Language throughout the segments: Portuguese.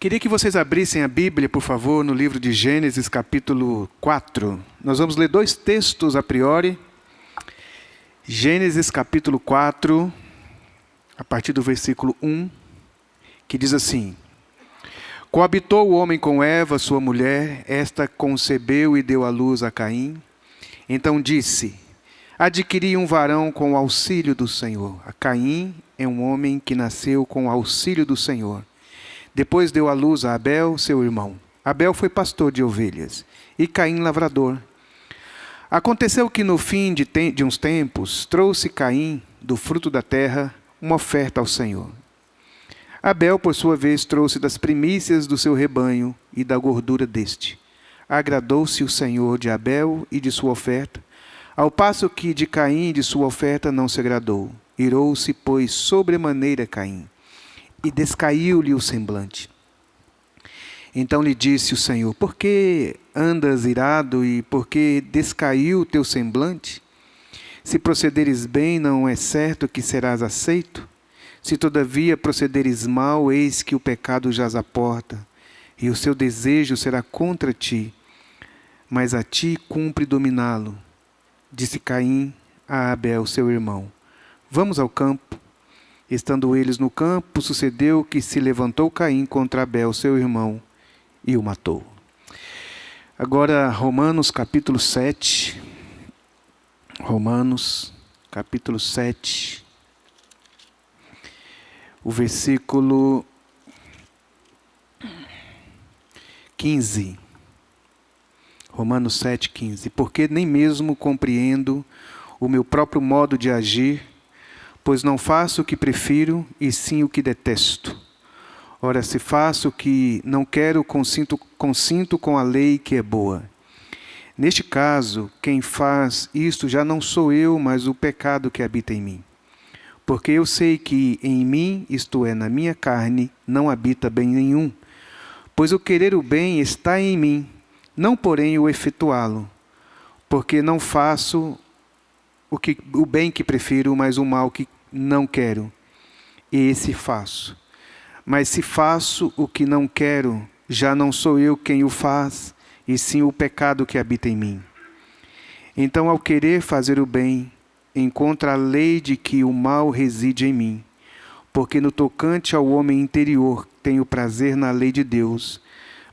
Queria que vocês abrissem a Bíblia, por favor, no livro de Gênesis, capítulo 4. Nós vamos ler dois textos a priori. Gênesis, capítulo 4, a partir do versículo 1, que diz assim: Coabitou o homem com Eva, sua mulher, esta concebeu e deu à luz a Caim. Então disse: Adquiri um varão com o auxílio do Senhor. A Caim é um homem que nasceu com o auxílio do Senhor. Depois deu à luz a Abel, seu irmão. Abel foi pastor de ovelhas, e Caim lavrador. Aconteceu que no fim de uns tempos, trouxe Caim, do fruto da terra, uma oferta ao Senhor. Abel, por sua vez, trouxe das primícias do seu rebanho e da gordura deste. Agradou-se o Senhor de Abel e de sua oferta, ao passo que de Caim e de sua oferta não se agradou. Irou-se, pois, sobremaneira Caim, e descaiu-lhe o semblante. Então lhe disse o Senhor: Por que andas irado e por que descaiu o teu semblante? Se procederes bem, não é certo que serás aceito? Se todavia procederes mal, eis que o pecado jaz à porta, e o seu desejo será contra ti, mas a ti cumpre dominá-lo. Disse Caim a Abel, seu irmão: Vamos ao campo. Estando eles no campo, sucedeu que se levantou Caim contra Abel, seu irmão, e o matou. Agora, Romanos capítulo 7. Romanos capítulo 7. O versículo 15. Romanos 7, 15. Porque nem mesmo compreendo o meu próprio modo de agir, pois não faço o que prefiro, e sim o que detesto. Ora, se faço o que não quero, consinto com a lei que é boa. Neste caso, quem faz isto já não sou eu, mas o pecado que habita em mim. Porque eu sei que em mim, isto é, na minha carne, não habita bem nenhum. Pois o querer o bem está em mim, não porém o efetuá-lo. Porque não faço o bem que prefiro, mas o mal que não quero, esse faço. Mas se faço o que não quero, já não sou eu quem o faz, e sim o pecado que habita em mim. Então, ao querer fazer o bem, encontro a lei de que o mal reside em mim. Porque no tocante ao homem interior tenho prazer na lei de Deus,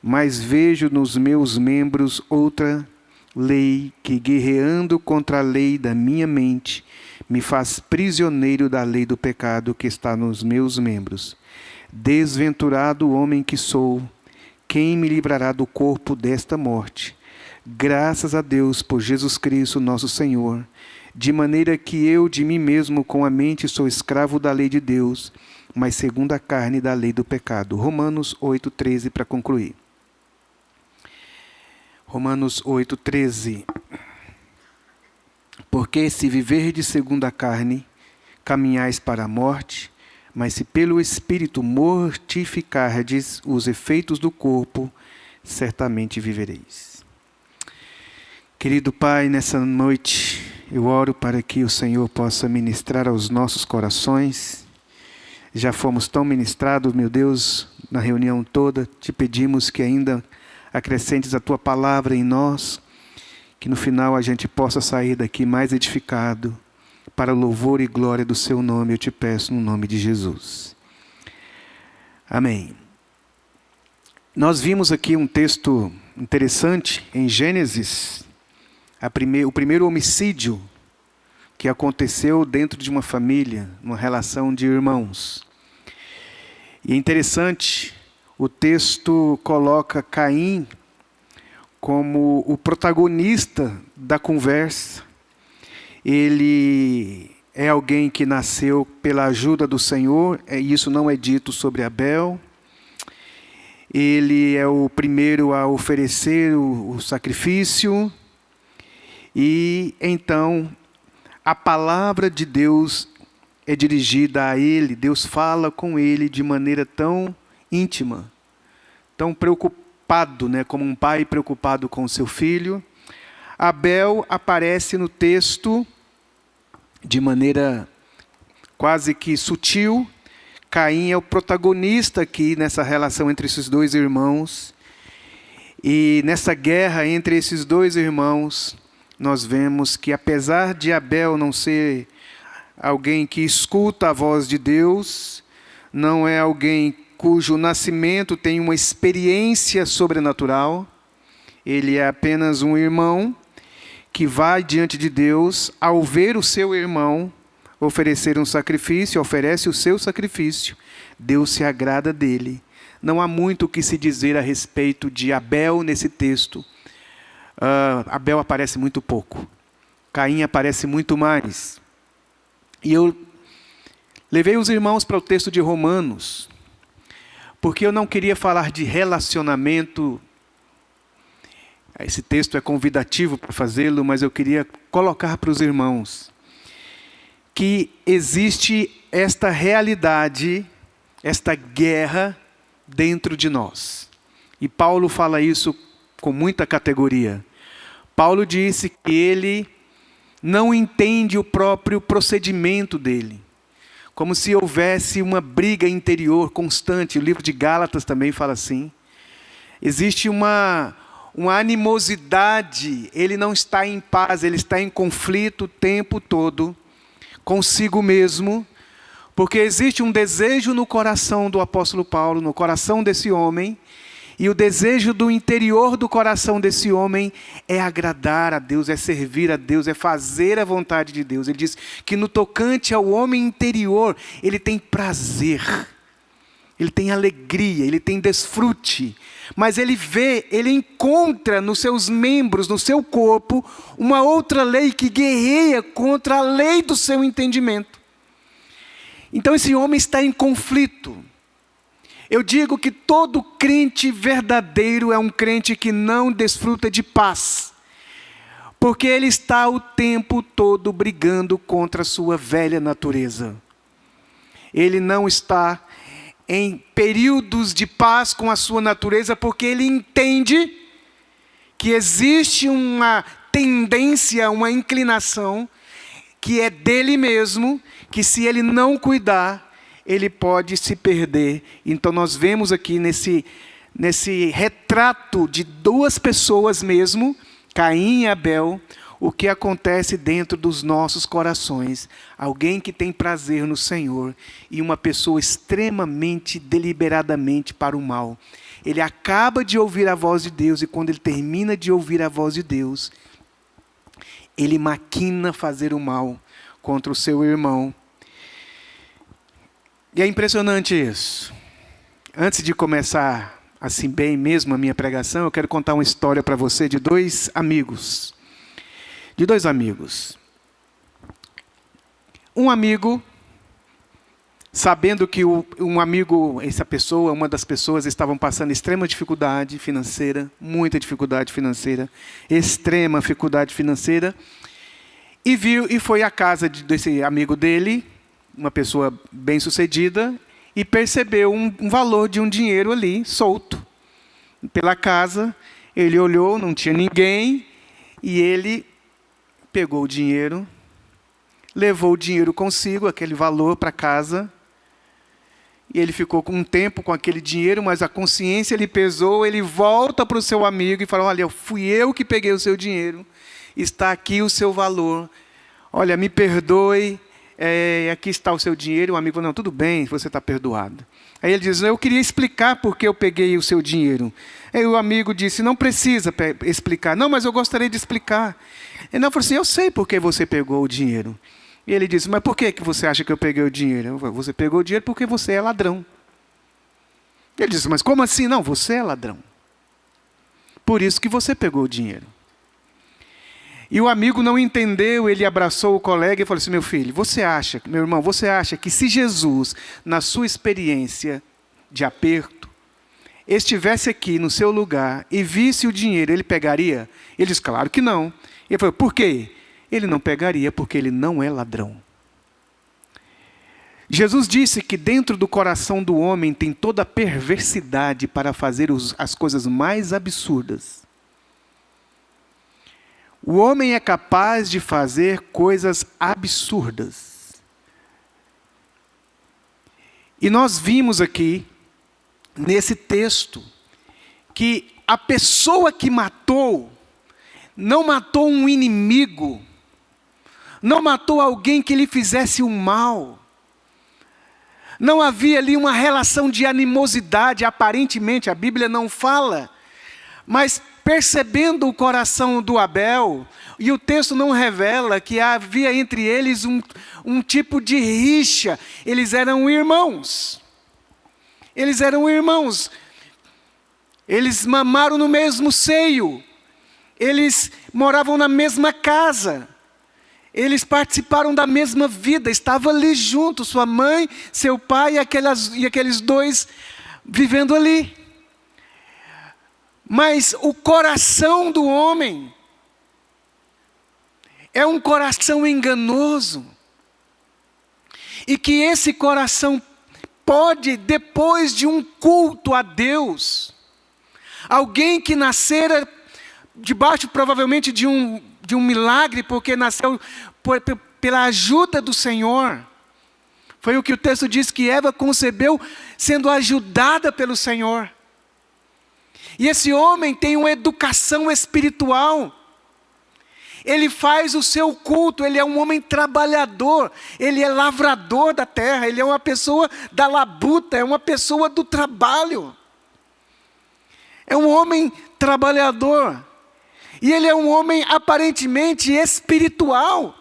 mas vejo nos meus membros outra lei que, guerreando contra a lei da minha mente, me faz prisioneiro da lei do pecado que está nos meus membros. Desventurado homem que sou, quem me livrará do corpo desta morte? Graças a Deus por Jesus Cristo nosso Senhor, de maneira que eu de mim mesmo com a mente sou escravo da lei de Deus, mas segundo a carne da lei do pecado. Romanos 8,13 para concluir. Romanos 8,13. Porque se viverdes segundo a carne, caminhais para a morte, mas se pelo Espírito mortificardes os efeitos do corpo, certamente vivereis. Querido Pai, nessa noite eu oro para que o Senhor possa ministrar aos nossos corações. Já fomos tão ministrados, meu Deus, na reunião toda. Te pedimos que ainda acrescentes a Tua palavra em nós, que no final a gente possa sair daqui mais edificado, para o louvor e glória do Seu nome, eu te peço no nome de Jesus. Amém. Nós vimos aqui um texto interessante em Gênesis, o primeiro homicídio que aconteceu dentro de uma família, uma relação de irmãos. E é interessante, o texto coloca Caim como o protagonista da conversa. Ele é alguém que nasceu pela ajuda do Senhor, e isso não é dito sobre Abel. Ele é o primeiro a oferecer o sacrifício, e então a palavra de Deus é dirigida a ele. Deus fala com ele de maneira tão íntima, tão preocupado, como um pai preocupado com o seu filho. Abel aparece no texto de maneira quase que sutil. Caim é o protagonista aqui nessa relação entre esses dois irmãos. E nessa guerra entre esses dois irmãos, nós vemos que apesar de Abel não ser alguém que escuta a voz de Deus, não é alguém cujo nascimento tem uma experiência sobrenatural, ele é apenas um irmão que vai diante de Deus, ao ver o seu irmão oferecer um sacrifício, oferece o seu sacrifício, Deus se agrada dele. Não há muito o que se dizer a respeito de Abel nesse texto. Abel aparece muito pouco. Caim aparece muito mais. E eu levei os irmãos para o texto de Romanos, porque eu não queria falar de relacionamento. Esse texto é convidativo para fazê-lo, mas eu queria colocar para os irmãos que existe esta realidade, esta guerra dentro de nós. E Paulo fala isso com muita categoria. Paulo disse que ele não entende o próprio procedimento dele, como se houvesse uma briga interior constante. O livro de Gálatas também fala assim. Existe uma animosidade, ele não está em paz, ele está em conflito o tempo todo consigo mesmo, porque existe um desejo no coração do apóstolo Paulo, no coração desse homem, e o desejo do interior do coração desse homem é agradar a Deus, é servir a Deus, é fazer a vontade de Deus. Ele diz que no tocante ao homem interior, ele tem prazer, ele tem alegria, ele tem desfrute, mas ele encontra nos seus membros, no seu corpo, uma outra lei que guerreia contra a lei do seu entendimento. Então esse homem está em conflito. Eu digo que todo crente verdadeiro é um crente que não desfruta de paz, porque ele está o tempo todo brigando contra a sua velha natureza. Ele não está em períodos de paz com a sua natureza, porque ele entende que existe uma tendência, uma inclinação, que é dele mesmo, que se ele não cuidar, ele pode se perder. Então nós vemos aqui nesse retrato de duas pessoas mesmo, Caim e Abel, o que acontece dentro dos nossos corações. Alguém que tem prazer no Senhor e uma pessoa extremamente deliberadamente para o mal. Ele acaba de ouvir a voz de Deus e quando ele termina de ouvir a voz de Deus, ele maquina fazer o mal contra o seu irmão. E é impressionante isso. Antes de começar assim bem mesmo a minha pregação, eu quero contar uma história para você de dois amigos. Um amigo, sabendo que uma das pessoas estavam passando extrema dificuldade financeira, muita dificuldade financeira, extrema dificuldade financeira, e foi à casa desse amigo dele, uma pessoa bem-sucedida, e percebeu um valor de um dinheiro ali, solto, pela casa. Ele olhou, não tinha ninguém, e ele pegou o dinheiro, levou o dinheiro consigo, aquele valor para casa, e ele ficou um tempo com aquele dinheiro, mas a consciência lhe pesou. Ele volta para o seu amigo e fala: olha, fui eu que peguei o seu dinheiro, está aqui o seu valor, olha, me perdoe, aqui está o seu dinheiro. O amigo falou: não, tudo bem, você está perdoado. Aí ele diz: eu queria explicar por que eu peguei o seu dinheiro. Aí o amigo disse: não precisa explicar. Não, mas eu gostaria de explicar. Ele falou assim: eu sei por que você pegou o dinheiro. E ele disse: mas por que você acha que eu peguei o dinheiro? Eu falei: você pegou o dinheiro porque você é ladrão. Ele disse: mas como assim? Não, você é ladrão. Por isso que você pegou o dinheiro. E o amigo não entendeu, ele abraçou o colega e falou assim: meu filho, meu irmão, você acha que se Jesus, na sua experiência de aperto, estivesse aqui no seu lugar e visse o dinheiro, ele pegaria? Ele disse: claro que não. Ele falou: por quê? Ele não pegaria porque ele não é ladrão. Jesus disse que dentro do coração do homem tem toda a perversidade para fazer as coisas mais absurdas. O homem é capaz de fazer coisas absurdas. E nós vimos aqui, nesse texto, que a pessoa que matou, não matou um inimigo, não matou alguém que lhe fizesse o mal. Não havia ali uma relação de animosidade, aparentemente, a Bíblia não fala, mas percebendo o coração do Abel, e o texto não revela que havia entre eles um tipo de rixa. Eles eram irmãos. Eles eram irmãos. Eles mamaram no mesmo seio. Eles moravam na mesma casa. Eles participaram da mesma vida. Estavam ali juntos, sua mãe, seu pai e aqueles dois vivendo ali. Mas o coração do homem é um coração enganoso. E que esse coração pode, depois de um culto a Deus, alguém que nascera debaixo provavelmente de um milagre, porque nasceu pela ajuda do Senhor. Foi o que o texto diz, que Eva concebeu sendo ajudada pelo Senhor. E esse homem tem uma educação espiritual. Ele faz o seu culto, ele é um homem trabalhador, ele é lavrador da terra, ele é uma pessoa da labuta, é uma pessoa do trabalho. É um homem trabalhador. E ele é um homem aparentemente espiritual,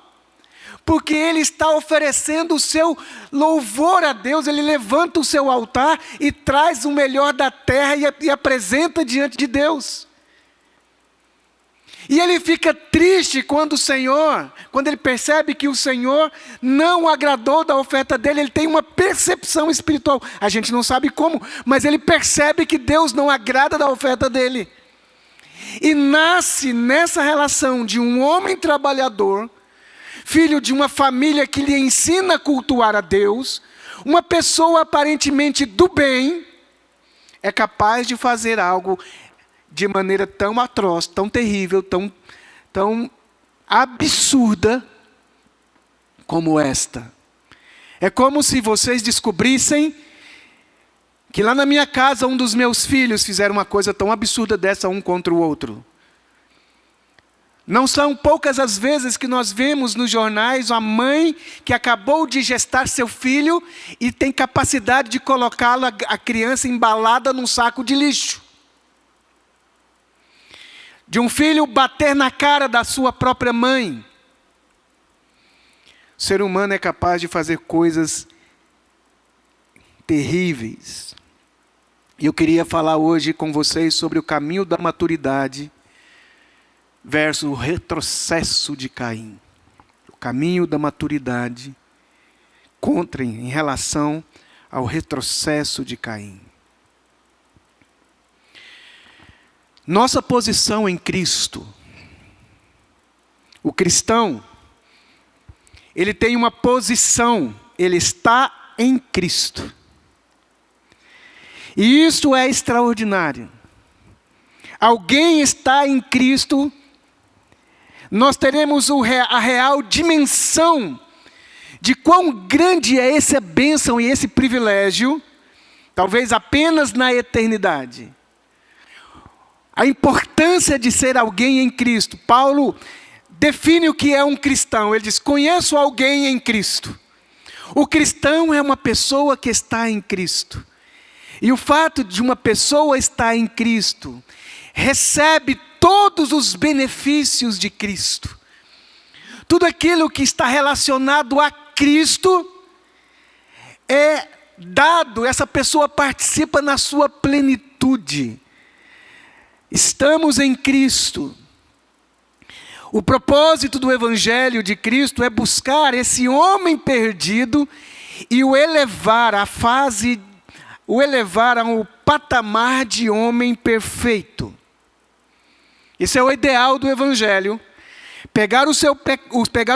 porque ele está oferecendo o seu louvor a Deus. Ele levanta o seu altar e traz o melhor da terra e apresenta diante de Deus. E ele fica triste quando ele percebe que o Senhor não agradou da oferta dele. Ele tem uma percepção espiritual, a gente não sabe como, mas ele percebe que Deus não agrada da oferta dele. E nasce nessa relação de um homem trabalhador, filho de uma família que lhe ensina a cultuar a Deus, uma pessoa aparentemente do bem, é capaz de fazer algo de maneira tão atroz, tão terrível, tão absurda como esta. É como se vocês descobrissem que lá na minha casa um dos meus filhos fizeram uma coisa tão absurda dessa um contra o outro. Não são poucas as vezes que nós vemos nos jornais a mãe que acabou de gestar seu filho e tem capacidade de colocá-lo, a criança embalada num saco de lixo. De um filho bater na cara da sua própria mãe. O ser humano é capaz de fazer coisas terríveis. E eu queria falar hoje com vocês sobre o caminho da maturidade versus o retrocesso de Caim. O caminho da maturidade em relação ao retrocesso de Caim. Nossa posição em Cristo. O cristão, ele tem uma posição, ele está em Cristo. E isso é extraordinário. Alguém está em Cristo, nós teremos a real dimensão de quão grande é essa bênção e esse privilégio, talvez apenas na eternidade. A importância de ser alguém em Cristo. Paulo define o que é um cristão. Ele diz: conheço alguém em Cristo. O cristão é uma pessoa que está em Cristo. E o fato de uma pessoa estar em Cristo, recebe todos os benefícios de Cristo. Tudo aquilo que está relacionado a Cristo é dado, essa pessoa participa na sua plenitude. Estamos em Cristo. O propósito do Evangelho de Cristo é buscar esse homem perdido e o elevar ao patamar de homem perfeito. Esse é o ideal do Evangelho. Pegar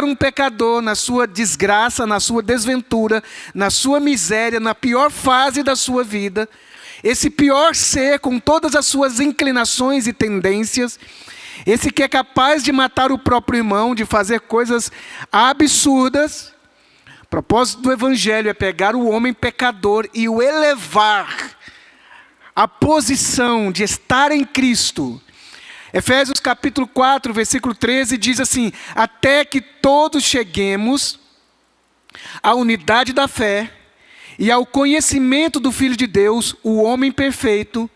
um pecador na sua desgraça, na sua desventura, na sua miséria, na pior fase da sua vida, esse pior ser com todas as suas inclinações e tendências, esse que é capaz de matar o próprio irmão, de fazer coisas absurdas, propósito do Evangelho é pegar o homem pecador e o elevar à posição de estar em Cristo. Efésios capítulo 4, versículo 13 diz assim: até que todos cheguemos à unidade da fé e ao conhecimento do Filho de Deus, o homem perfeito,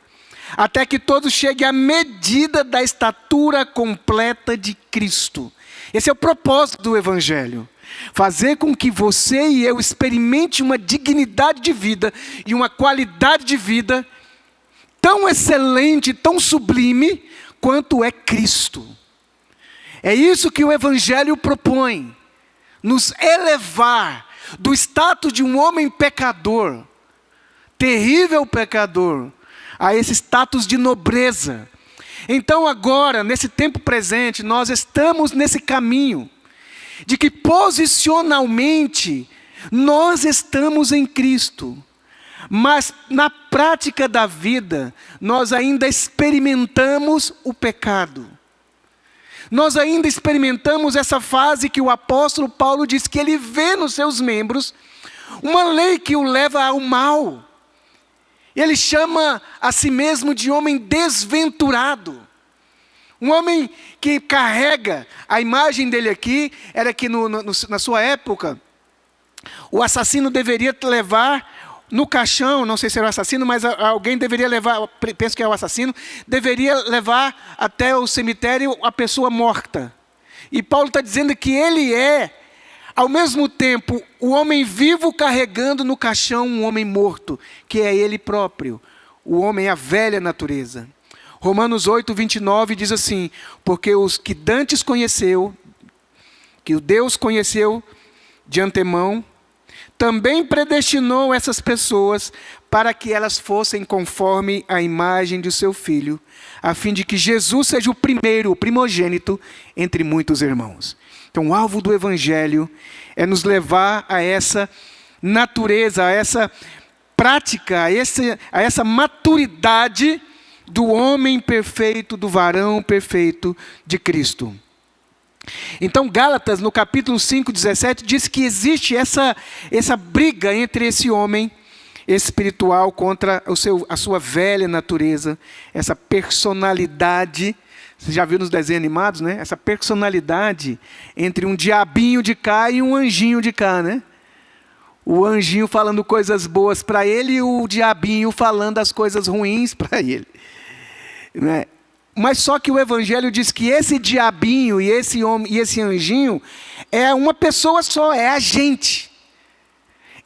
até que todos cheguem à medida da estatura completa de Cristo. Esse é o propósito do Evangelho. Fazer com que você e eu experimente uma dignidade de vida e uma qualidade de vida tão excelente, tão sublime, quanto é Cristo. É isso que o Evangelho propõe. Nos elevar do status de um homem pecador, terrível pecador, a esse status de nobreza. Então agora, nesse tempo presente, nós estamos nesse caminho de que posicionalmente nós estamos em Cristo, mas na prática da vida nós ainda experimentamos o pecado. Nós ainda experimentamos essa fase que o apóstolo Paulo diz que ele vê nos seus membros uma lei que o leva ao mal. Ele chama a si mesmo de homem desventurado. Um homem que carrega, a imagem dele aqui era que na sua época, o assassino deveria levar no caixão, não sei se era o assassino, mas alguém deveria levar, penso que é o assassino, deveria levar até o cemitério a pessoa morta. E Paulo está dizendo que ele é, ao mesmo tempo, o homem vivo carregando no caixão um homem morto, que é ele próprio, o homem, a velha natureza. Romanos 8, 29 diz assim: porque os que dantes conheceu, que o Deus conheceu de antemão, também predestinou essas pessoas para que elas fossem conforme a imagem de seu Filho, a fim de que Jesus seja o primeiro, o primogênito entre muitos irmãos. Então o alvo do Evangelho é nos levar a essa natureza, a essa prática, a essa maturidade do homem perfeito, do varão perfeito de Cristo. Então Gálatas, no capítulo 5, 17, diz que existe essa briga entre esse homem espiritual contra a sua velha natureza, essa personalidade. Você já viu nos desenhos animados, né? Essa personalidade entre um diabinho de cá e um anjinho de cá, né? O anjinho falando coisas boas para ele e o diabinho falando as coisas ruins para ele. Né? Mas só que o Evangelho diz que esse diabinho e esse homem e esse anjinho é uma pessoa só, é a gente.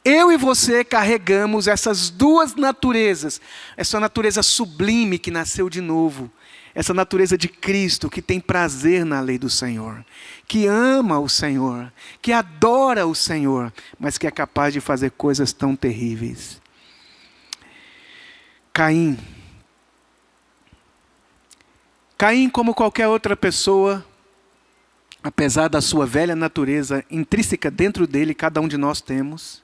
Eu e você carregamos essas duas naturezas, essa natureza sublime que nasceu de novo, essa natureza de Cristo que tem prazer na lei do Senhor, que ama o Senhor, que adora o Senhor, mas que é capaz de fazer coisas tão terríveis. Caim, como qualquer outra pessoa, apesar da sua velha natureza intrínseca dentro dele, cada um de nós temos,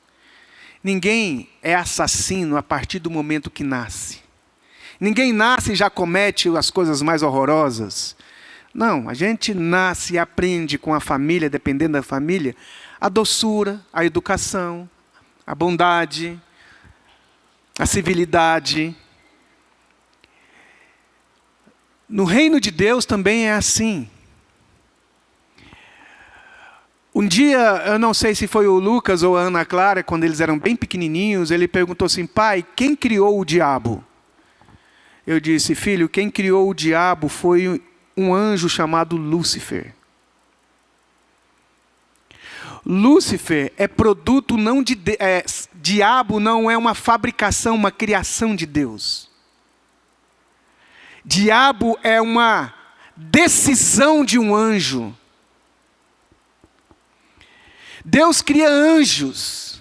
ninguém é assassino a partir do momento que nasce. Ninguém nasce e já comete as coisas mais horrorosas. Não, a gente nasce e aprende com a família, dependendo da família, a doçura, a educação, a bondade, a civilidade. No reino de Deus também é assim. Um dia, eu não sei se foi o Lucas ou a Ana Clara, quando eles eram bem pequenininhos, ele perguntou assim: pai, quem criou o diabo? Eu disse: filho, quem criou o diabo foi um anjo chamado Lúcifer. Lúcifer é produto não de diabo não é uma fabricação, uma criação de Deus. Diabo é uma decisão de um anjo. Deus cria anjos,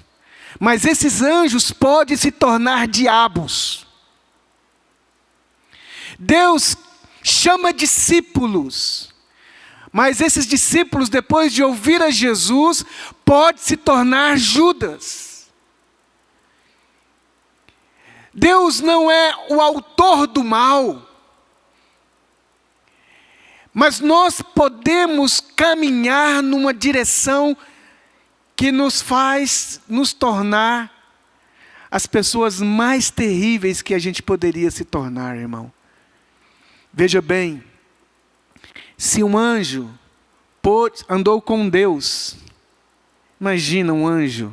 mas esses anjos podem se tornar diabos. Deus chama discípulos, mas esses discípulos, depois de ouvir a Jesus, podem se tornar Judas. Deus não é o autor do mal, mas nós podemos caminhar numa direção que nos faz nos tornar as pessoas mais terríveis que a gente poderia se tornar, irmão. Veja bem, se um anjo andou com Deus, imagina um anjo,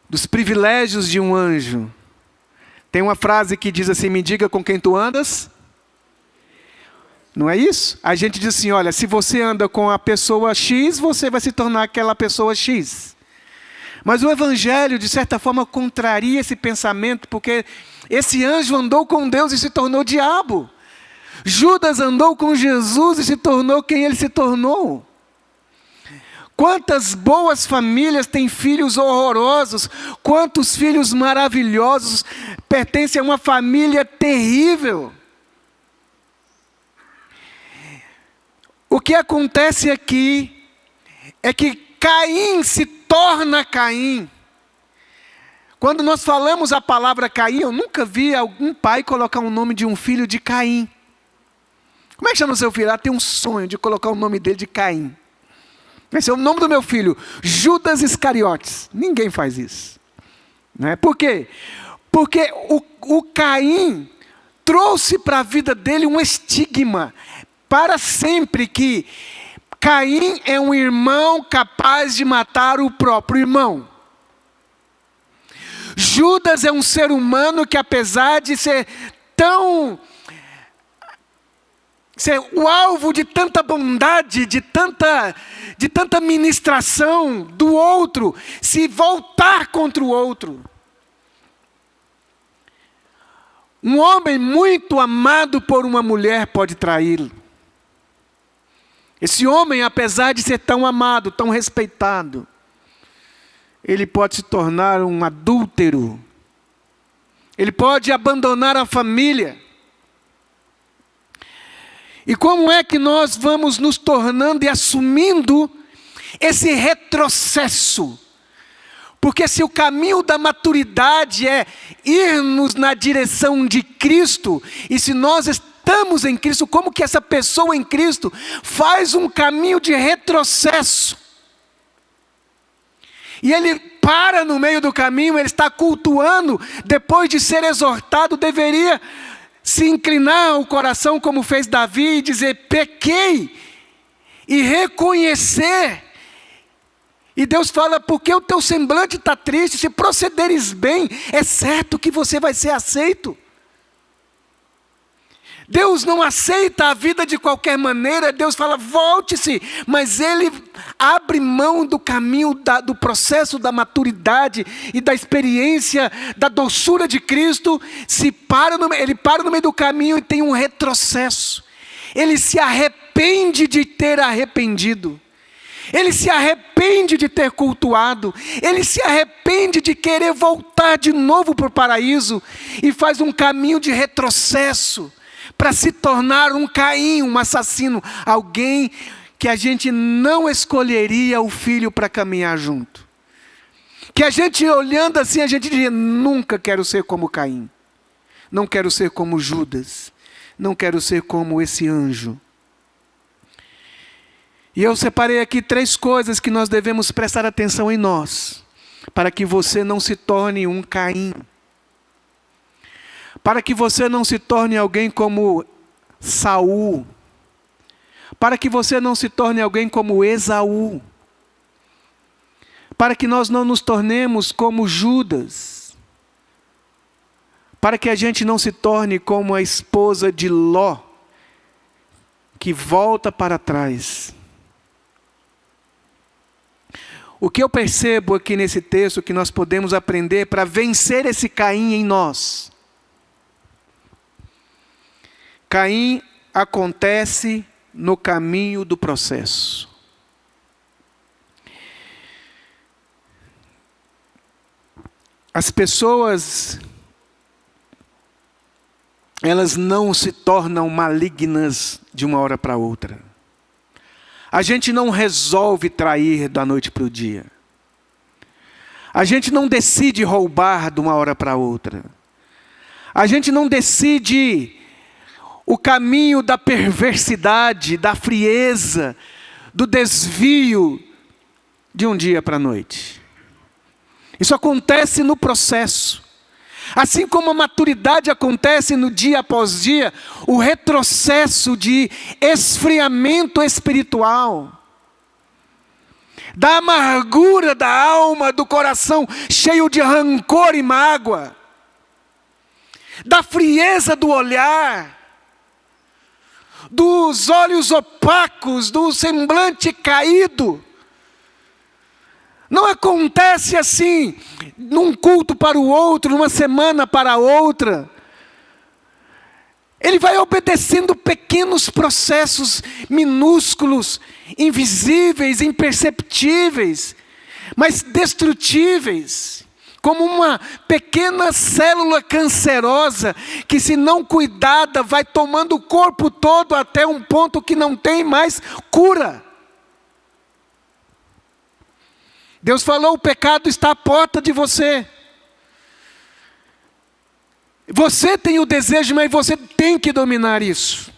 dos privilégios de um anjo. Tem uma frase que diz assim: me diga com quem tu andas. Não é isso? A gente diz assim, olha, se você anda com a pessoa X, você vai se tornar aquela pessoa X. Mas o Evangelho, de certa forma, contraria esse pensamento, porque esse anjo andou com Deus e se tornou diabo. Judas andou com Jesus e se tornou quem ele se tornou. Quantas boas famílias têm filhos horrorosos, quantos filhos maravilhosos pertencem a uma família terrível. O que acontece aqui é que Caim se torna Caim. Quando nós falamos a palavra Caim, eu nunca vi algum pai colocar o nome de um filho de Caim. Como é que chama o seu filho? Ah, tem um sonho de colocar o nome dele de Caim. Esse é o nome do meu filho, Judas Iscariotes. Ninguém faz isso. Não é? Por quê? Porque o Caim trouxe para a vida dele um estigma. Para sempre que Caim é um irmão capaz de matar o próprio irmão. Judas é um ser humano que, apesar de ser o alvo de tanta bondade, de tanta ministração do outro, se voltar contra o outro. Um homem muito amado por uma mulher pode traí-lo. Esse homem, apesar de ser tão amado, tão respeitado, ele pode se tornar um adúltero. Ele pode abandonar a família. E como é que nós vamos nos tornando e assumindo esse retrocesso? Porque se o caminho da maturidade é irmos na direção de Cristo, e se nós estamos em Cristo, como que essa pessoa em Cristo faz um caminho de retrocesso? E ele para no meio do caminho, ele está cultuando, depois de ser exortado, deveria se inclinar o coração como fez Davi e dizer, pequei, e reconhecer. E Deus fala, porque o teu semblante está triste, se procederes bem, é certo que você vai ser aceito. Deus não aceita a vida de qualquer maneira, Deus fala, volte-se, mas Ele abre mão do caminho, do processo da maturidade e da experiência, da doçura de Cristo. Ele para no meio do caminho e tem um retrocesso. Ele se arrepende de ter arrependido. Ele se arrepende de ter cultuado. Ele se arrepende de querer voltar de novo para o paraíso. E faz um caminho de retrocesso para se tornar um Caim, um assassino. Alguém que a gente não escolheria o filho para caminhar junto. Que a gente olhando assim, a gente diria, nunca quero ser como Caim. Não quero ser como Judas. Não quero ser como esse anjo. E eu separei aqui 3 coisas que nós devemos prestar atenção em nós, para que você não se torne um Caim. Para que você não se torne alguém como Saul. Para que você não se torne alguém como Esaú. Para que nós não nos tornemos como Judas. Para que a gente não se torne como a esposa de Ló, que volta para trás. O que eu percebo aqui nesse texto que nós podemos aprender para vencer esse Caim em nós. Caim acontece no caminho do processo. As pessoas, elas não se tornam malignas de uma hora para outra. A gente não resolve trair da noite para o dia. A gente não decide roubar de uma hora para outra. A gente não decide o caminho da perversidade, da frieza, do desvio, de um dia para a noite. Isso acontece no processo. Assim como a maturidade acontece no dia após dia, o retrocesso de esfriamento espiritual, da amargura da alma, do coração cheio de rancor e mágoa, da frieza do olhar, dos olhos opacos, do semblante caído. Não acontece assim, num culto para o outro, numa semana para a outra. Ele vai obedecendo pequenos processos minúsculos, invisíveis, imperceptíveis, mas destrutíveis. Como uma pequena célula cancerosa, que se não cuidada, vai tomando o corpo todo até um ponto que não tem mais cura. Deus falou, o pecado está à porta de você. Você tem o desejo, mas você tem que dominar isso.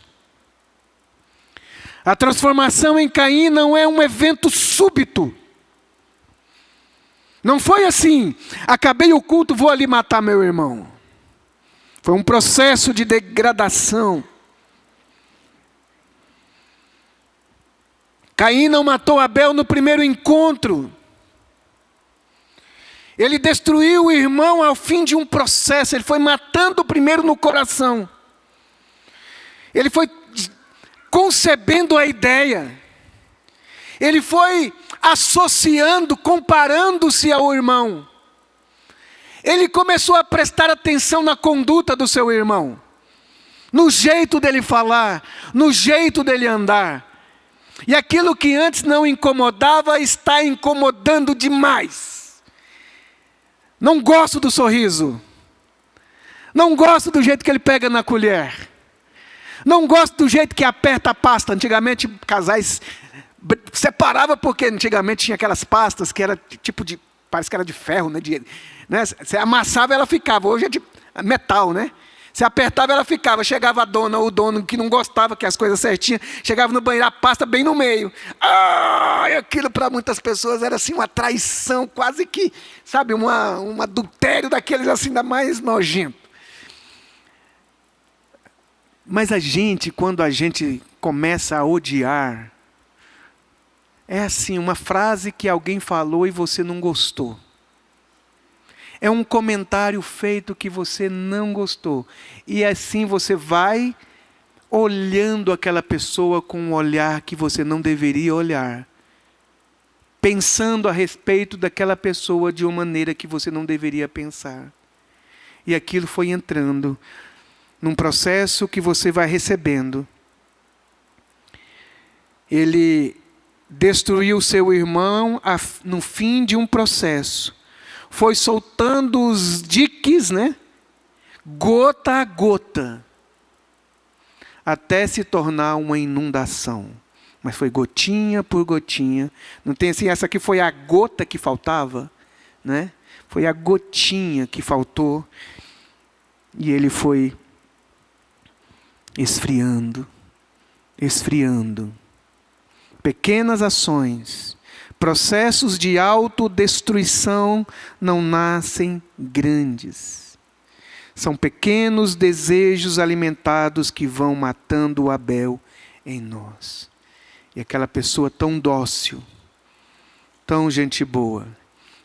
A transformação em Caim não é um evento súbito. Não foi assim, acabei o culto, vou ali matar meu irmão. Foi um processo de degradação. Caim não matou Abel no primeiro encontro. Ele destruiu o irmão ao fim de um processo. Ele foi matando primeiro no coração. Ele foi concebendo a ideia. Ele foi associando, comparando-se ao irmão. Ele começou a prestar atenção na conduta do seu irmão. No jeito dele falar, no jeito dele andar. E aquilo que antes não incomodava, está incomodando demais. Não gosto do sorriso. Não gosto do jeito que ele pega na colher. Não gosto do jeito que aperta a pasta. Antigamente, casais separava porque antigamente tinha aquelas pastas que era tipo de, parece que era de ferro, né? Você amassava, ela ficava. Hoje é de metal, né? Você apertava, ela ficava. Chegava a dona ou o dono que não gostava que as coisas certinhas, chegava no banheiro, a pasta bem no meio. Aquilo para muitas pessoas era assim uma traição, quase que, sabe, um adultério daqueles assim, ainda mais nojento. Mas a gente, quando a gente começa a odiar, é assim, uma frase que alguém falou e você não gostou. É um comentário feito que você não gostou. E assim você vai olhando aquela pessoa com um olhar que você não deveria olhar. Pensando a respeito daquela pessoa de uma maneira que você não deveria pensar. E aquilo foi entrando num processo que você vai recebendo. Ele destruiu seu irmão no fim de um processo. Foi soltando os diques, né? Gota a gota, até se tornar uma inundação. Mas foi gotinha por gotinha. Não tem assim, essa aqui foi a gota que faltava, né? Foi a gotinha que faltou. E ele foi esfriando, esfriando. Pequenas ações. Processos de autodestruição não nascem grandes. São pequenos desejos alimentados que vão matando o Abel em nós. E aquela pessoa tão dócil, tão gente boa,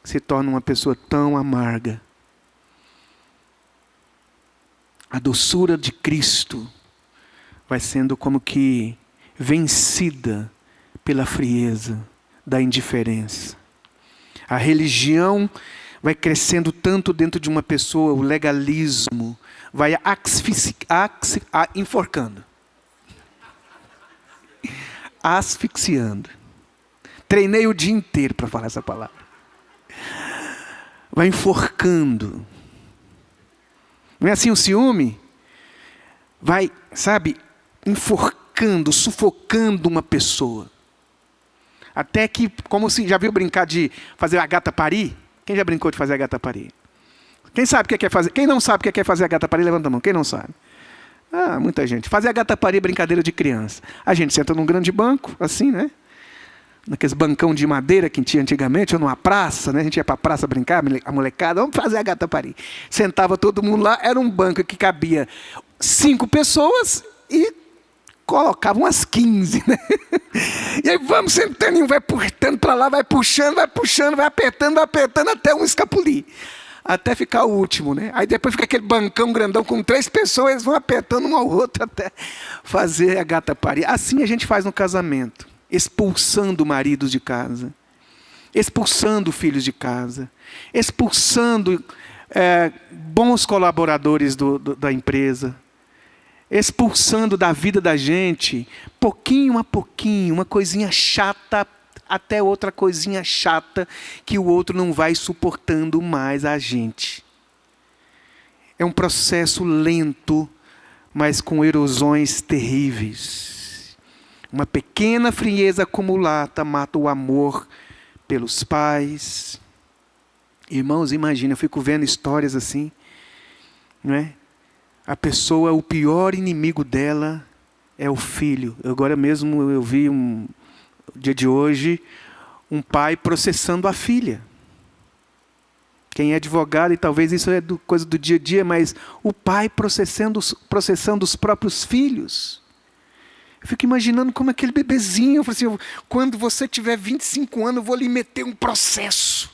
se torna uma pessoa tão amarga. A doçura de Cristo vai sendo como que vencida pela frieza da indiferença. A religião vai crescendo tanto dentro de uma pessoa, o legalismo vai enforcando. Asfixiando. Treinei o dia inteiro para falar essa palavra. Vai enforcando. Não é assim o ciúme? Vai, sabe, enforcando, sufocando uma pessoa. Até que, como se já viu brincar de fazer a gata parir? Quem já brincou de fazer a gata parir? Quem sabe o que é fazer? Quem não sabe o que é fazer a gata parir, levanta a mão. Quem não sabe? Muita gente. Fazer a gata parir é brincadeira de criança. A gente senta num grande banco, assim, né? naqueles bancão de madeira que tinha antigamente, ou numa praça, né? A gente ia para a praça brincar, a molecada, vamos fazer a gata parir. Sentava todo mundo lá, era um banco que cabia 5 pessoas e colocava umas 15, né? E aí vamos sentando, e um vai puxando para lá, vai puxando, vai apertando até um escapulir. Até ficar o último, né? Aí depois fica aquele bancão grandão com 3 pessoas, eles vão apertando um ao outro até fazer a gata parir. Assim a gente faz no casamento, expulsando maridos de casa, expulsando filhos de casa, expulsando bons colaboradores da empresa, expulsando da vida da gente, pouquinho a pouquinho, uma coisinha chata, até outra coisinha chata, que o outro não vai suportando mais a gente. É um processo lento, mas com erosões terríveis. Uma pequena frieza acumulada mata o amor pelos pais. Irmãos, imagina, eu fico vendo histórias assim, não é? A pessoa, o pior inimigo dela é o filho. Agora mesmo eu vi no dia de hoje, um pai processando a filha. Quem é advogado, e talvez isso é coisa do dia a dia, mas o pai processando os próprios filhos. Eu fico imaginando como aquele bebezinho, eu falo assim, quando você tiver 25 anos, eu vou lhe meter um processo.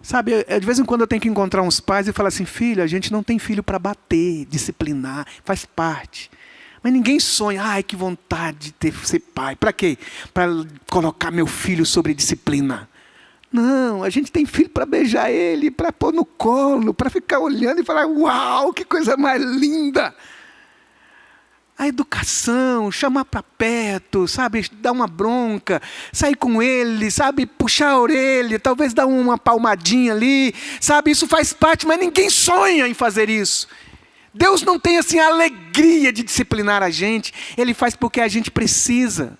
Sabe, de vez em quando eu tenho que encontrar uns pais e falar assim, filho, a gente não tem filho para bater, disciplinar, faz parte. Mas ninguém sonha, ai que vontade de ser pai. Para quê? Para colocar meu filho sobre disciplina. Não, a gente tem filho para beijar ele, para pôr no colo, para ficar olhando e falar, uau, que coisa mais linda. A educação, chamar para perto, sabe, dar uma bronca, sair com ele, sabe, puxar a orelha, talvez dar uma palmadinha ali, sabe, isso faz parte, mas ninguém sonha em fazer isso. Deus não tem assim a alegria de disciplinar a gente, Ele faz porque a gente precisa.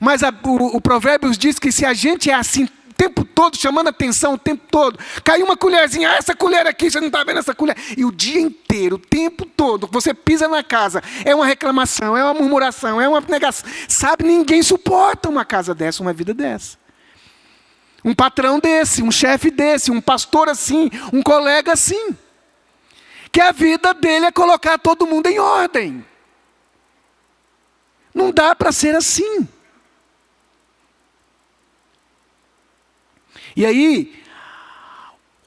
Mas o Provérbios diz que se a gente é assim o tempo todo, chamando atenção o tempo todo, caiu uma colherzinha, essa colher aqui, você não está vendo essa colher? E o dia inteiro, o tempo todo, você pisa na casa, é uma reclamação, é uma murmuração, é uma negação. Sabe, ninguém suporta uma casa dessa, uma vida dessa. Um patrão desse, um chefe desse, um pastor assim, um colega assim. Que a vida dele é colocar todo mundo em ordem. Não dá para ser assim. E aí,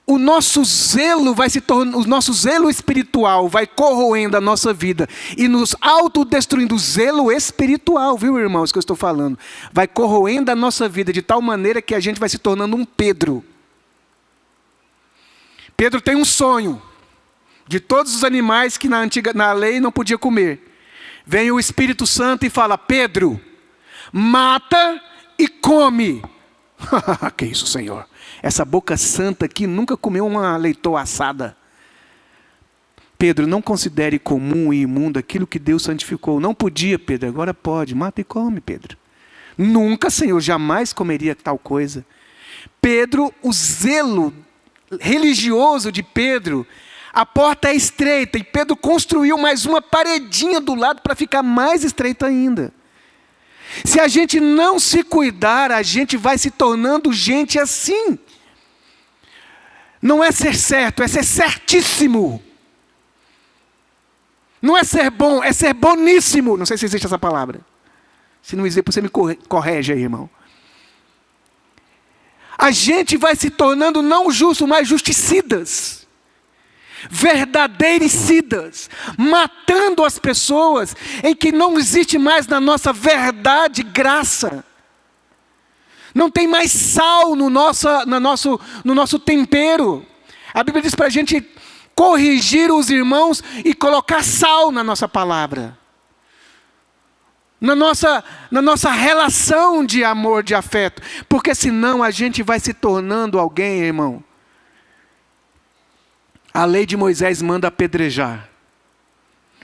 o nosso zelo vai se tornando, o nosso zelo espiritual vai corroendo a nossa vida e nos autodestruindo. O zelo espiritual, viu, irmãos, que eu estou falando? Vai corroendo a nossa vida de tal maneira que a gente vai se tornando um Pedro. Pedro tem um sonho de todos os animais que na lei não podia comer. Vem o Espírito Santo e fala, Pedro, mata e come. Que isso, Senhor? Essa boca santa aqui nunca comeu uma leitoa assada. Pedro, não considere comum e imundo aquilo que Deus santificou. Não podia, Pedro, agora pode. Mata e come, Pedro. Nunca, Senhor, jamais comeria tal coisa. Pedro, o zelo religioso de Pedro, a porta é estreita e Pedro construiu mais uma paredinha do lado para ficar mais estreita ainda. Se a gente não se cuidar, a gente vai se tornando gente assim. Não é ser certo, é ser certíssimo. Não é ser bom, é ser boníssimo. Não sei se existe essa palavra. Se não existe, você me corrige aí, irmão. A gente vai se tornando não justos, mas justicidas. Verdadeiricidas, matando as pessoas em que não existe mais na nossa verdade graça. Não tem mais sal no nosso tempero. A Bíblia diz para a gente corrigir os irmãos e colocar sal na nossa palavra. Na nossa relação de amor, de afeto. Porque senão a gente vai se tornando alguém, irmão. A lei de Moisés manda apedrejar.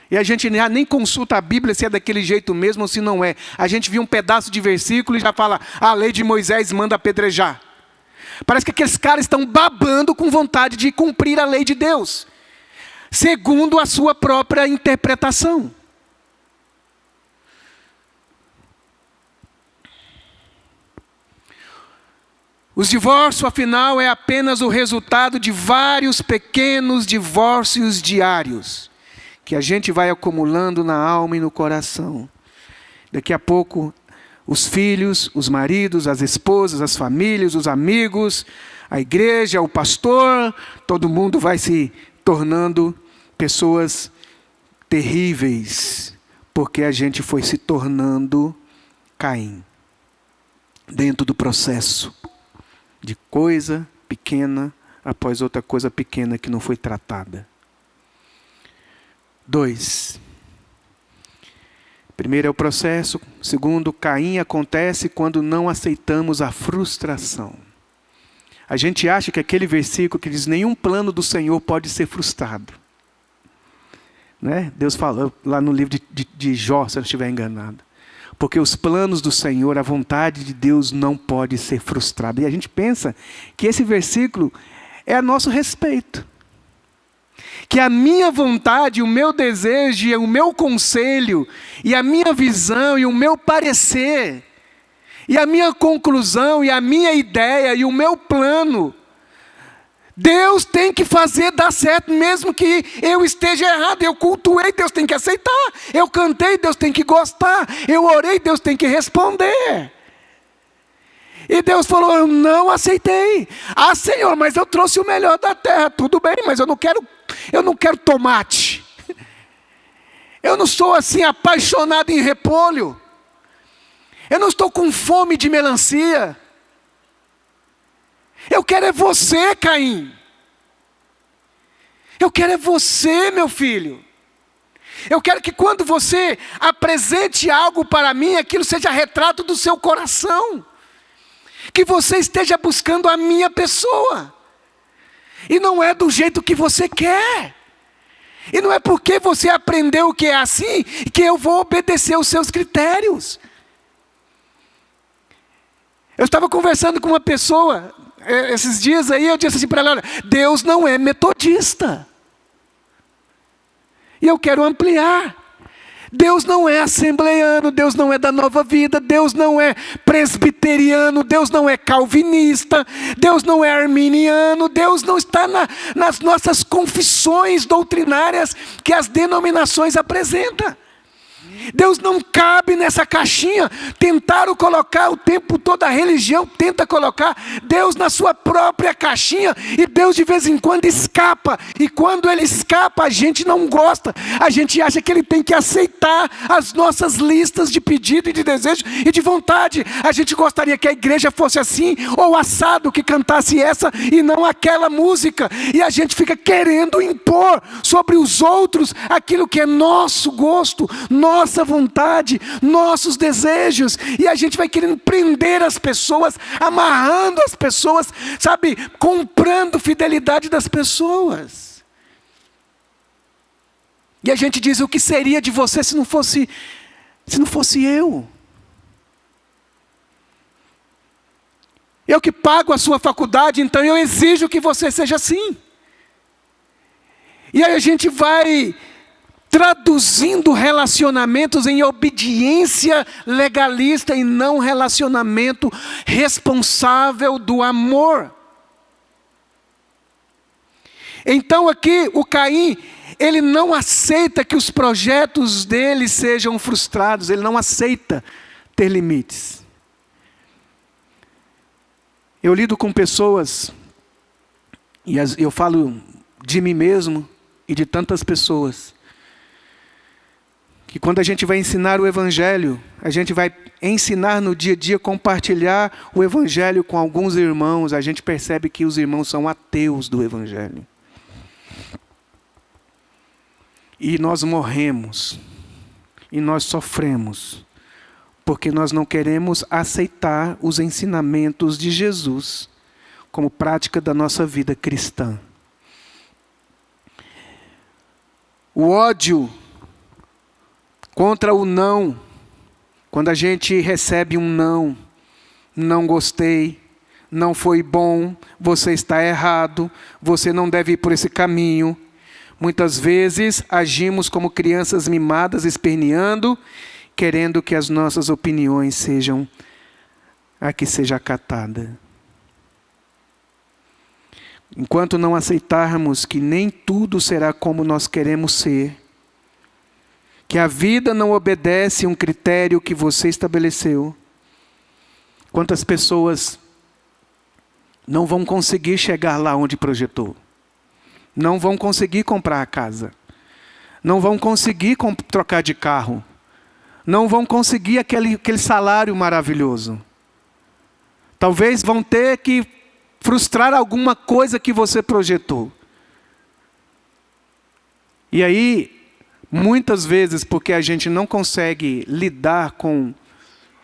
E a gente nem consulta a Bíblia se é daquele jeito mesmo ou se não é. A gente viu um pedaço de versículo e já fala, a lei de Moisés manda apedrejar. Parece que aqueles caras estão babando com vontade de cumprir a lei de Deus, segundo a sua própria interpretação. Os divórcios, afinal, é apenas o resultado de vários pequenos divórcios diários, que a gente vai acumulando na alma e no coração. Daqui a pouco, os filhos, os maridos, as esposas, as famílias, os amigos, a igreja, o pastor, todo mundo vai se tornando pessoas terríveis, porque a gente foi se tornando Caim, dentro do processo de coisa pequena após outra coisa pequena que não foi tratada. 2. Primeiro é o processo. Segundo, Caim acontece quando não aceitamos a frustração. A gente acha que aquele versículo que diz: nenhum plano do Senhor pode ser frustrado. Né? Deus falou lá no livro de Jó, se eu não estiver enganado. Porque os planos do Senhor, a vontade de Deus não pode ser frustrada. E a gente pensa que esse versículo é a nosso respeito. Que a minha vontade, o meu desejo, o meu conselho, e a minha visão, e o meu parecer, e a minha conclusão, e a minha ideia, e o meu plano, Deus tem que fazer dar certo, mesmo que eu esteja errado. Eu cultuei, Deus tem que aceitar. Eu cantei, Deus tem que gostar. Eu orei, Deus tem que responder. E Deus falou: eu não aceitei. Ah, Senhor, mas eu trouxe o melhor da terra. Tudo bem, mas eu não quero tomate. Eu não sou assim apaixonado em repolho. Eu não estou com fome de melancia. Eu quero é você, Caim. Eu quero é você, meu filho. Eu quero que quando você apresente algo para mim, aquilo seja retrato do seu coração. Que você esteja buscando a minha pessoa. E não é do jeito que você quer. E não é porque você aprendeu que é assim, que eu vou obedecer os seus critérios. Eu estava conversando com uma pessoa esses dias aí, eu disse assim para ela: olha, Deus não é metodista. E eu quero ampliar. Deus não é assembleiano, Deus não é da Nova Vida, Deus não é presbiteriano, Deus não é calvinista, Deus não é arminiano, Deus não está nas nossas confissões doutrinárias que as denominações apresentam. Deus não cabe nessa caixinha. Tentaram colocar o tempo todo, a religião tenta colocar Deus na sua própria caixinha, e Deus de vez em quando escapa, e quando Ele escapa a gente não gosta, a gente acha que Ele tem que aceitar as nossas listas de pedido e de desejo e de vontade. A gente gostaria que a igreja fosse assim, ou assado, que cantasse essa e não aquela música, e a gente fica querendo impor sobre os outros aquilo que é nosso gosto, nossa vontade, nossos desejos, e a gente vai querendo prender as pessoas, amarrando as pessoas, sabe, comprando fidelidade das pessoas. E a gente diz: o que seria de você se não fosse eu? Eu que pago a sua faculdade, então eu exijo que você seja assim. E aí a gente vai traduzindo relacionamentos em obediência legalista e não relacionamento responsável do amor. Então aqui o Caim, ele não aceita que os projetos dele sejam frustrados, ele não aceita ter limites. Eu lido com pessoas, e eu falo de mim mesmo e de tantas pessoas, que quando a gente vai ensinar o Evangelho, a gente vai ensinar no dia a dia, compartilhar o Evangelho com alguns irmãos, a gente percebe que os irmãos são ateus do Evangelho. E nós morremos, e nós sofremos, porque nós não queremos aceitar os ensinamentos de Jesus como prática da nossa vida cristã. O ódio contra o não, quando a gente recebe um não gostei, não foi bom, você está errado, você não deve ir por esse caminho. Muitas vezes agimos como crianças mimadas, esperneando, querendo que as nossas opiniões sejam a que seja acatada. enquanto não aceitarmos que nem tudo será como nós queremos ser, que a vida não obedece a um critério que você estabeleceu, quantas pessoas não vão conseguir chegar lá onde projetou, não vão conseguir comprar a casa, não vão conseguir trocar de carro, não vão conseguir aquele salário maravilhoso. Talvez vão ter que frustrar alguma coisa que você projetou. E aí, muitas vezes, porque a gente não consegue lidar com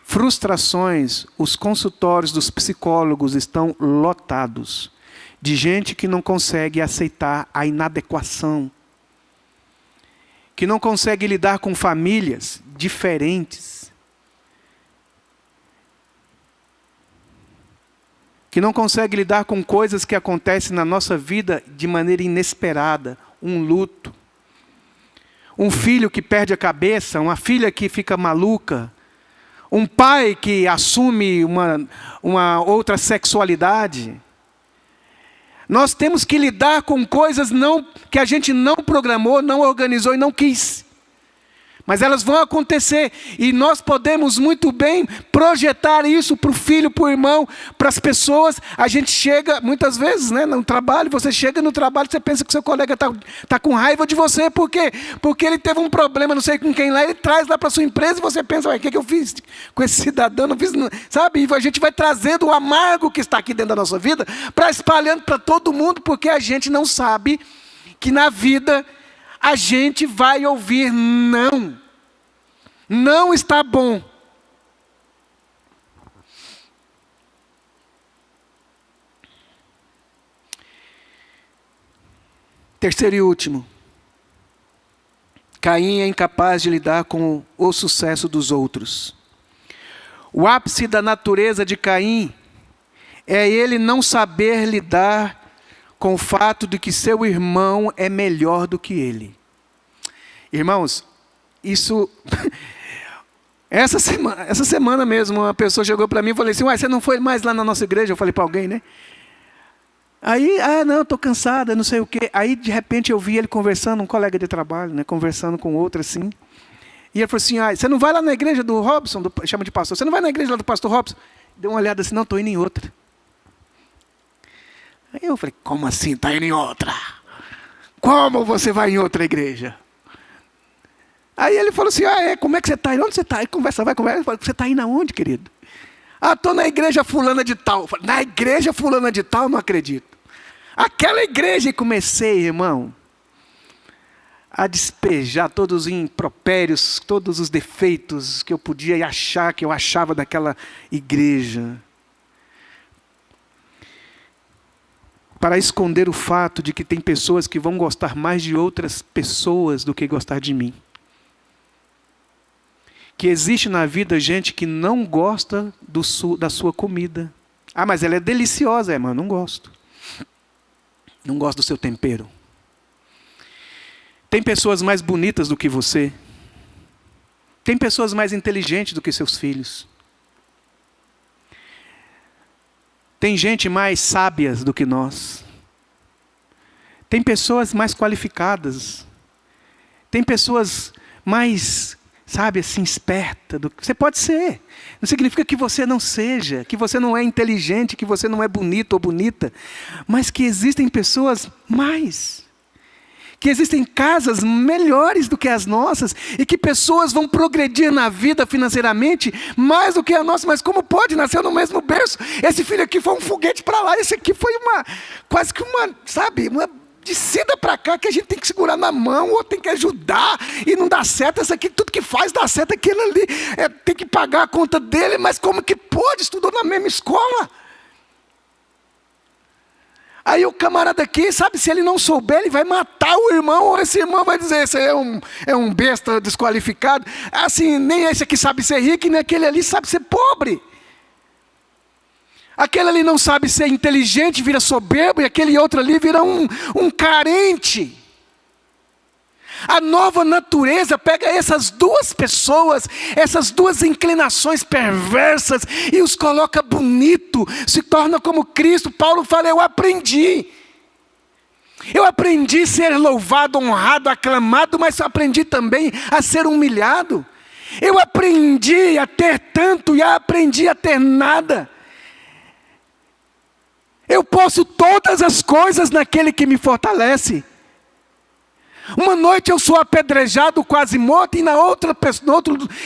frustrações, os consultórios dos psicólogos estão lotados de gente que não consegue aceitar a inadequação, que não consegue lidar com famílias diferentes, que não consegue lidar com coisas que acontecem na nossa vida de maneira inesperada, um luto, um filho que perde a cabeça, uma filha que fica maluca, um pai que assume uma outra sexualidade. Nós temos que lidar com coisas que a gente não programou, não organizou e não quis. Mas elas vão acontecer e nós podemos muito bem projetar isso para o filho, para o irmão, para as pessoas. A gente chega, muitas vezes, no trabalho, você chega no trabalho, você pensa que seu colega está com raiva de você. Por quê? Porque ele teve um problema, não sei com quem lá, ele traz lá para a sua empresa e você pensa, o que eu fiz com esse cidadão? Não fiz, sabe? E a gente vai trazendo o amargo que está aqui dentro da nossa vida, para espalhando para todo mundo, porque a gente não sabe que na vida a gente vai ouvir não. Não está bom. Terceiro e último. Caim é incapaz de lidar com o sucesso dos outros. O ápice da natureza de Caim é ele não saber lidar com o fato de que seu irmão é melhor do que ele. Irmãos, isso... Essa semana mesmo, uma pessoa chegou para mim e falou assim, você não foi mais lá na nossa igreja? Eu falei para alguém, né? Aí, não, estou cansada, não sei o quê. Aí, de repente, eu vi ele conversando, um colega de trabalho, conversando com outro assim. E ele falou assim, você não vai lá na igreja do Robson, chama de pastor, você não vai na igreja lá do pastor Robson? Deu uma olhada assim, não, estou indo em outra. Aí eu falei, como assim está indo em outra? Como você vai em outra igreja? Aí ele falou assim, como é que você está? Onde você está? Aí conversa, você está indo aonde, querido? Estou na igreja fulana de tal. Falei, na igreja fulana de tal, não acredito. Aquela igreja, e comecei, irmão, a despejar todos os impropérios, todos os defeitos que eu podia achar, que eu achava daquela igreja. Para esconder o fato de que tem pessoas que vão gostar mais de outras pessoas do que gostar de mim. Que existe na vida gente que não gosta da sua comida. Mas ela é deliciosa, mas eu não gosto. Não gosto do seu tempero. Tem pessoas mais bonitas do que você. Tem pessoas mais inteligentes do que seus filhos. Tem gente mais sábias do que nós. Tem pessoas mais qualificadas. Tem pessoas mais... esperta do que você pode ser. Não significa que você não seja, que você não é inteligente, que você não é bonito ou bonita, mas que existem pessoas mais. Que existem casas melhores do que as nossas e que pessoas vão progredir na vida financeiramente mais do que a nossa. Mas como pode? Nasceu no mesmo berço. Esse filho aqui foi um foguete para lá, esse aqui foi quase que uma descida para cá que a gente tem que segurar na mão ou tem que ajudar e não dá certo. Essa aqui, tudo que faz dá certo. Aquele ali tem que pagar a conta dele, mas como que pode? Estudou na mesma escola. Aí o camarada aqui, se ele não souber, ele vai matar o irmão, ou esse irmão vai dizer, esse é um besta desqualificado. Assim, nem esse aqui sabe ser rico e nem aquele ali sabe ser pobre. Aquele ali não sabe ser inteligente, vira soberbo, e aquele outro ali vira um carente. A nova natureza pega essas duas pessoas, essas duas inclinações perversas, e os coloca bonito, se torna como Cristo. Paulo fala, eu aprendi. Eu aprendi a ser louvado, honrado, aclamado, mas aprendi também a ser humilhado. Eu aprendi a ter tanto e aprendi a ter nada. Eu posso todas as coisas naquele que me fortalece. Uma noite eu sou apedrejado, quase morto, e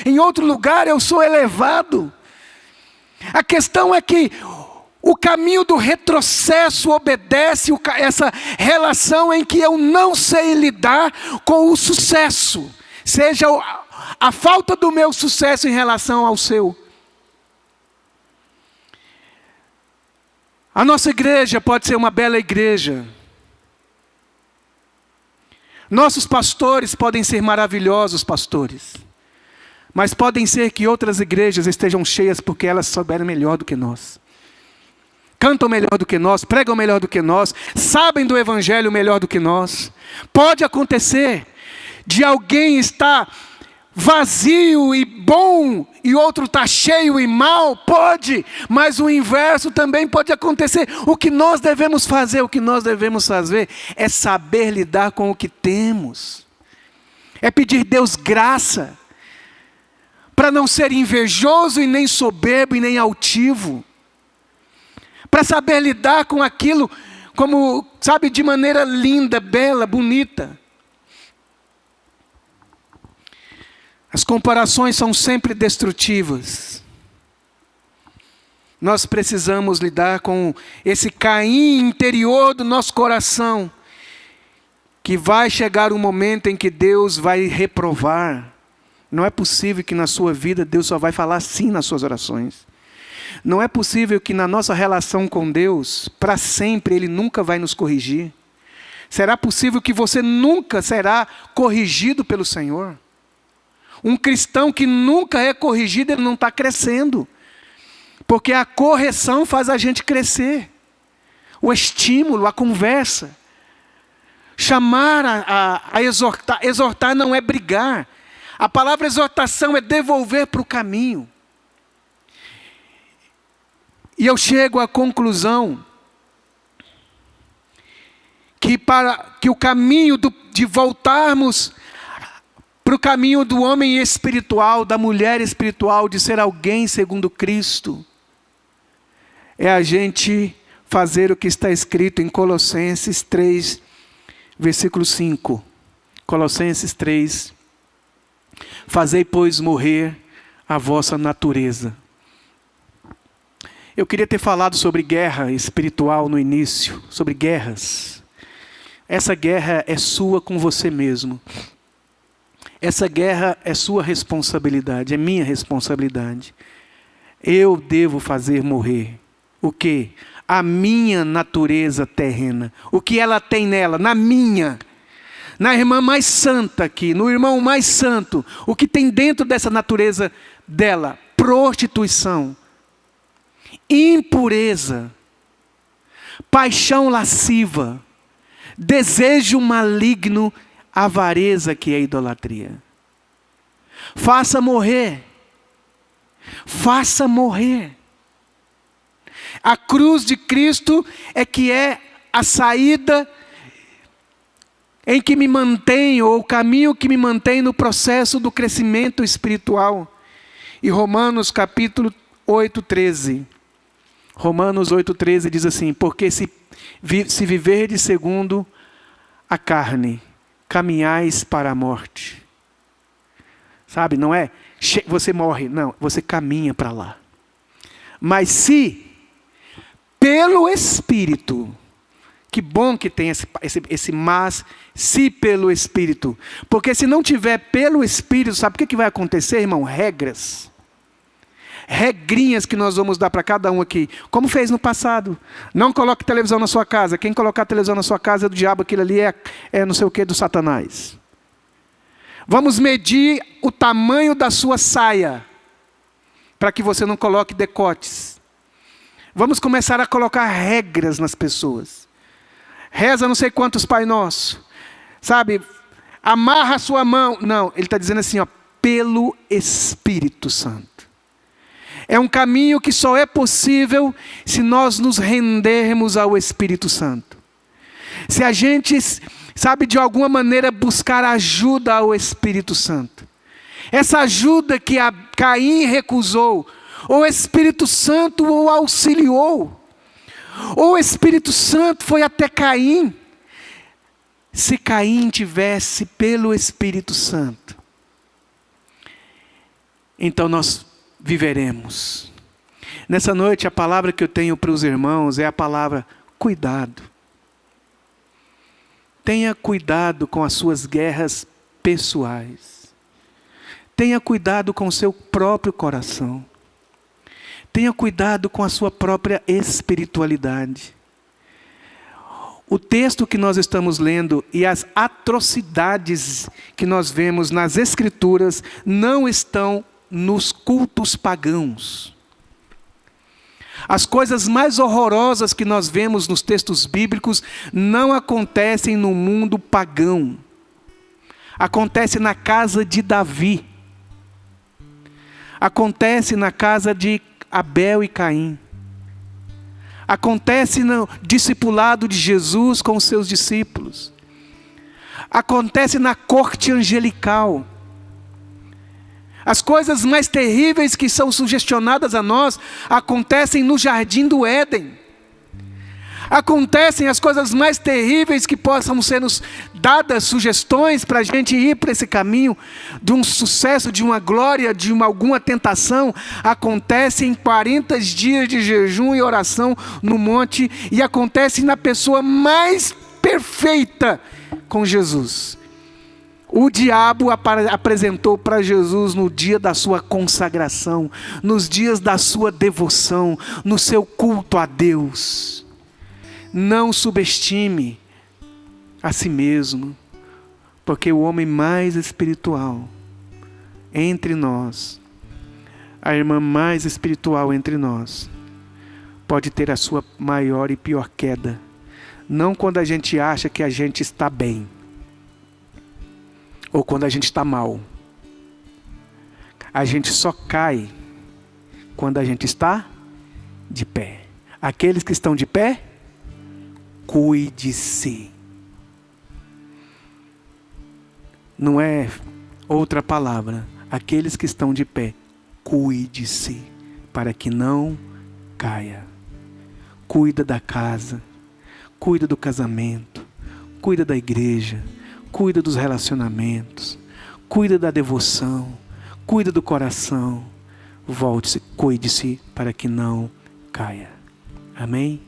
em outro lugar eu sou elevado. A questão é que o caminho do retrocesso obedece essa relação em que eu não sei lidar com o sucesso, seja a falta do meu sucesso em relação ao seu. A nossa igreja pode ser uma bela igreja. Nossos pastores podem ser maravilhosos pastores. Mas podem ser que outras igrejas estejam cheias porque elas souberam melhor do que nós. Cantam melhor do que nós, pregam melhor do que nós, sabem do evangelho melhor do que nós. Pode acontecer de alguém estar vazio e bom e outro está cheio e mal, pode, mas o inverso também pode acontecer. O que nós devemos fazer é saber lidar com o que temos, é pedir Deus graça, para não ser invejoso e nem soberbo e nem altivo, para saber lidar com aquilo como, sabe, de maneira linda, bela, bonita. As comparações são sempre destrutivas. Nós precisamos lidar com esse Caim interior do nosso coração, que vai chegar um momento em que Deus vai reprovar. Não é possível que na sua vida Deus só vai falar sim nas suas orações. Não é possível que na nossa relação com Deus, para sempre, Ele nunca vai nos corrigir. Será possível que você nunca será corrigido pelo Senhor? Um cristão que nunca é corrigido, ele não está crescendo. Porque a correção faz a gente crescer. O estímulo, a conversa. Chamar a exortar. Exortar não é brigar. A palavra exortação é devolver para o caminho. E eu chego à conclusão que o caminho de voltarmos para o caminho do homem espiritual, da mulher espiritual, de ser alguém segundo Cristo, é a gente fazer o que está escrito em Colossenses 3, versículo 5. Colossenses 3. Fazei, pois, morrer a vossa natureza. Eu queria ter falado sobre guerra espiritual no início, sobre guerras. Essa guerra é sua com você mesmo. Essa guerra é sua responsabilidade, é minha responsabilidade. Eu devo fazer morrer. O quê? A minha natureza terrena. O que ela tem nela, na minha. Na irmã mais santa aqui, no irmão mais santo. O que tem dentro dessa natureza dela? Prostituição. Impureza. Paixão lasciva. Desejo maligno. Avareza, que é idolatria. Faça morrer. Faça morrer. A cruz de Cristo é que é a saída em que me mantém, ou o caminho que me mantém no processo do crescimento espiritual. E Romanos capítulo 8:13. Romanos 8:13 diz assim: porque se viverdes segundo a carne, caminhais para a morte. Sabe, não é você morre, não, você caminha para lá. Mas se pelo Espírito, que bom que tem esse mas, se pelo Espírito. Porque se não tiver pelo Espírito, sabe o que vai acontecer, irmão? Regrinhas que nós vamos dar para cada um aqui, como fez no passado. Não coloque televisão na sua casa. Quem colocar televisão na sua casa é do diabo, aquilo ali é não sei o que, do Satanás. Vamos medir o tamanho da sua saia, para que você não coloque decotes. Vamos começar a colocar regras nas pessoas. Reza não sei quantos Pai Nosso, sabe, amarra a sua mão. Não, ele está dizendo assim, ó, pelo Espírito Santo. É um caminho que só é possível se nós nos rendermos ao Espírito Santo. se a gente, sabe, de alguma maneira buscar ajuda ao Espírito Santo. Essa ajuda que Caim recusou, ou o Espírito Santo o auxiliou, ou o Espírito Santo foi até Caim. Se Caim tivesse pelo Espírito Santo, então nós viveremos. Nessa noite, a palavra que eu tenho para os irmãos é a palavra cuidado. Tenha cuidado com as suas guerras pessoais. Tenha cuidado com o seu próprio coração. Tenha cuidado com a sua própria espiritualidade. O texto que nós estamos lendo e as atrocidades que nós vemos nas Escrituras não estão nos cultos pagãos. As coisas mais horrorosas que nós vemos nos textos bíblicos não acontecem no mundo pagão. Acontece na casa de Davi. Acontece na casa de Abel e Caim. Acontece no discipulado de Jesus com os seus discípulos. Acontece na corte angelical. As coisas mais terríveis que são sugestionadas a nós acontecem no jardim do Éden. Acontecem as coisas mais terríveis que possam ser nos dadas sugestões para a gente ir para esse caminho de um sucesso, de uma glória, de alguma tentação. Acontece em 40 dias de jejum e oração no monte, e acontece na pessoa mais perfeita com Jesus. O diabo apresentou para Jesus no dia da sua consagração, nos dias da sua devoção, no seu culto a Deus. Não subestime a si mesmo, porque o homem mais espiritual entre nós, a irmã mais espiritual entre nós, pode ter a sua maior e pior queda. Não quando a gente acha que a gente está bem, ou quando a gente está mal. A gente só cai quando a gente está de pé. Aqueles que estão de pé, cuide-se. Não é outra palavra. Aqueles que estão de pé, cuide-se, para que não caia. Cuida da casa, cuida do casamento, cuida da igreja, cuida dos relacionamentos, cuida da devoção, cuida do coração. Volte-se, cuide-se para que não caia. Amém?